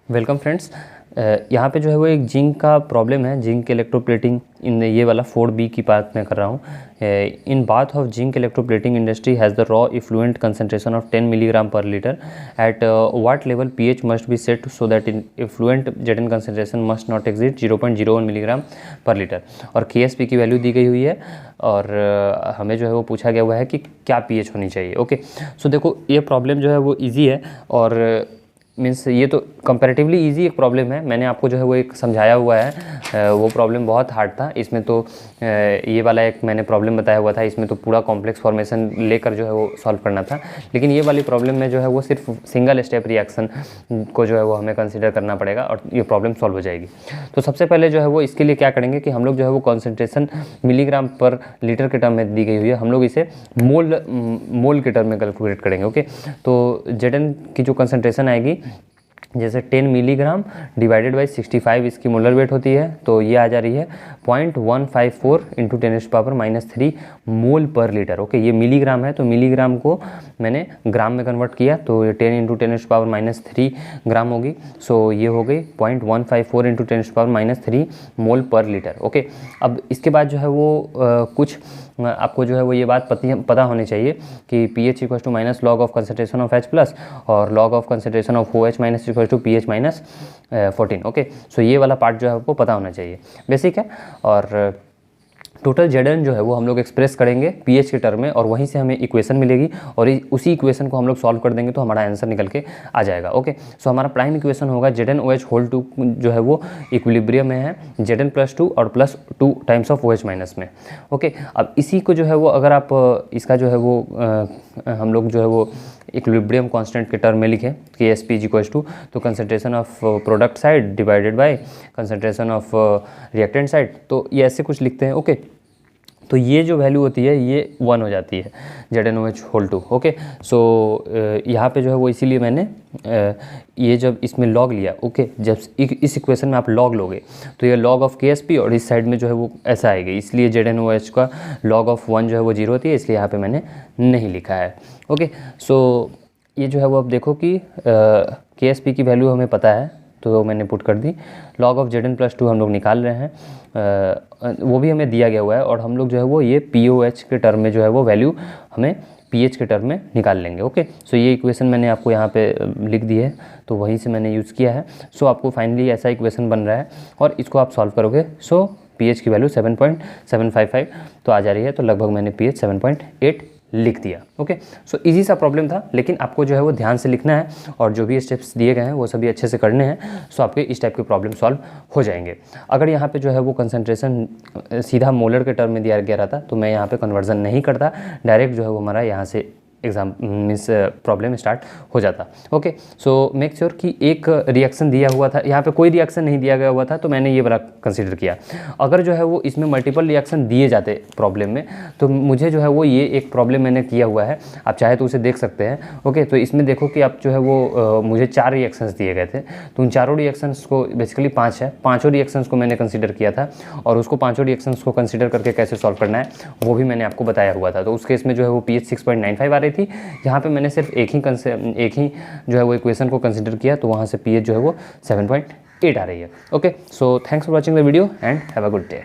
Welcome friends. यहाँ पे जो है वो एक जिंक का प्रॉब्लम है, जिंक इलेक्ट्रोप्लेटिंग इन ये वाला 4B की बात मैं कर रहा हूँ। In bath of zinc electroplating industry has the raw effluent concentration of 10 milligram per litre at what level pH must be set so that in effluent जेडन concentration must not exceed 0.01 milligram per litre. और KSP की value दी गई हुई है और हमें जो है वो पूछा गया हुआ है कि क्या pH होनी चाहिए। ओके, सो देखो ये प्रॉब्लम जो है वो ईजी है और मीन्स ये तो कंपैरेटिवली इजी एक प्रॉब्लम है। मैंने आपको जो है वो एक समझाया हुआ है, वो प्रॉब्लम बहुत हार्ड था। इसमें तो ये वाला एक मैंने प्रॉब्लम बताया हुआ था, इसमें तो पूरा कॉम्प्लेक्स फॉर्मेशन लेकर जो है वो सॉल्व करना था। लेकिन ये वाली प्रॉब्लम में जो है वो सिर्फ सिंगल स्टेप रिएक्शन को जो है वो हमें कंसिडर करना पड़ेगा और ये प्रॉब्लम सॉल्व हो जाएगी। तो सबसे पहले जो है वो इसके लिए क्या करेंगे कि हम लोग जो है वो कॉन्सेंट्रेशन मिलीग्राम पर लीटर के टर्म में दी गई हुई है, हम लोग इसे मोल के टर्म में कैलकुलेट करेंगे। ओके, तो Zn की जो कंसंट्रेशन आएगी जैसे 10 मिलीग्राम डिवाइडेड बाई 65 इसकी मोलर वेट होती है, तो ये आ जा रही है 0.154 इंटू 10⁻³ मोल पर लीटर। ओके, ये मिलीग्राम है तो मिलीग्राम को मैंने ग्राम में कन्वर्ट किया तो ये 10 इंटू 10⁻³ ग्राम होगी। सो ये हो गई 0.154 इंटू 10⁻³ मोल पर लीटर। ओके, अब इसके बाद जो है वो कुछ आपको जो है वो ये बात पता होनी चाहिए कि pH equal to minus log of concentration of H plus और log of concentration of OH minus equal to pH minus 14। Okay, so ये वाला पार्ट जो है आपको पता होना चाहिए, बेसिक है। और टोटल Zn जो है वो हम लोग एक्सप्रेस करेंगे pH के टर्म में और वहीं से हमें इक्वेशन मिलेगी और उसी इक्वेशन को हम लोग सॉल्व कर देंगे तो हमारा आंसर निकल के आ जाएगा। ओके, सो हमारा प्राइम इक्वेशन होगा ZnOH होल 2 जो है वो इक्विलिब्रियम में है Zn+2 और +2 टाइम्स ऑफ OH माइनस में। ओके, अब इसी को जो है वो अगर आप इसका जो है वो हम लोग जो है वो इक्विलिब्रियम कांस्टेंट के टर्म में लिखें KSP इक्वल टू तो concentration of product side divided by concentration of reactant side, तो ये ऐसे कुछ लिखते हैं। ओके, तो ये जो वैल्यू होती है ये 1 हो जाती है ZnOH होल 2। ओके, सो यहाँ पे जो है वो इसीलिए मैंने ये जब इसमें लॉग लिया, ओके, जब इस इक्वेशन में आप लॉग लोगे तो ये लॉग ऑफ KSP और इस साइड में जो है वो ऐसा आएगी, इसलिए ZnOH का लॉग ऑफ 1 जो है वो 0 होती है, इसलिए यहाँ पे मैंने नहीं लिखा है। ओके, सो ये जो है वो अब देखो कि KSP की वैल्यू हमें पता है तो मैंने पुट कर दी। लॉग ऑफ Zn+2 हम लोग निकाल रहे हैं, वो भी हमें दिया गया हुआ है और हम लोग जो है वो ये POH के टर्म में जो है वो वैल्यू हमें pH के टर्म में निकाल लेंगे। ओके, सो ये इक्वेशन मैंने आपको यहाँ पे लिख दी है तो वहीं से मैंने यूज़ किया है। सो आपको फाइनली ऐसा इक्वेशन बन रहा है और इसको आप सॉल्व करोगे सो pH की वैल्यू 7.755 तो आ जा रही है, तो लगभग मैंने pH 7.8 लिख दिया। ओके, सो इजी सा प्रॉब्लम था, लेकिन आपको जो है वो ध्यान से लिखना है और जो भी स्टेप्स दिए गए हैं वो सभी अच्छे से करने हैं, सो आपके इस टाइप के प्रॉब्लम सॉल्व हो जाएंगे। अगर यहाँ पे जो है वो कंसंट्रेशन सीधा मोलर के टर्म में दिया गया रहता तो मैं यहाँ पे कन्वर्जन नहीं करता, डायरेक्ट जो है वो हमारा यहाँ से एग्जाम मीन्स प्रॉब्लम स्टार्ट हो जाता। ओके, सो मेक श्योर कि एक रिएक्शन दिया हुआ था, यहाँ पे कोई रिएक्शन नहीं दिया गया हुआ था तो मैंने ये वाला कंसीडर किया। अगर जो है वो इसमें मल्टीपल रिएक्शन दिए जाते प्रॉब्लम में तो मुझे जो है वो ये एक प्रॉब्लम मैंने किया हुआ है, आप चाहे तो उसे देख सकते हैं। ओके, तो इसमें देखो कि आप जो है वो मुझे 4 रिएक्शंस दिए गए थे तो उन चारों रिएक्शंस को बेसिकली 5 है, पाँचों रिएक्शंस को मैंने कंसिडर किया था और उसको पाँचों रिएक्शंस को कंसिडर करके कैसे सॉल्व करना है वो भी मैंने आपको बताया हुआ था। तो उस केस में जो है वो pH 6.95 आ रही थी, यहाँ पे मैंने सिर्फ एक ही जो है वो इक्वेशन को कंसिडर किया तो वहाँ से pH जो है वो 7.8 आ रही है। Okay, so thanks for watching the video and have a good day.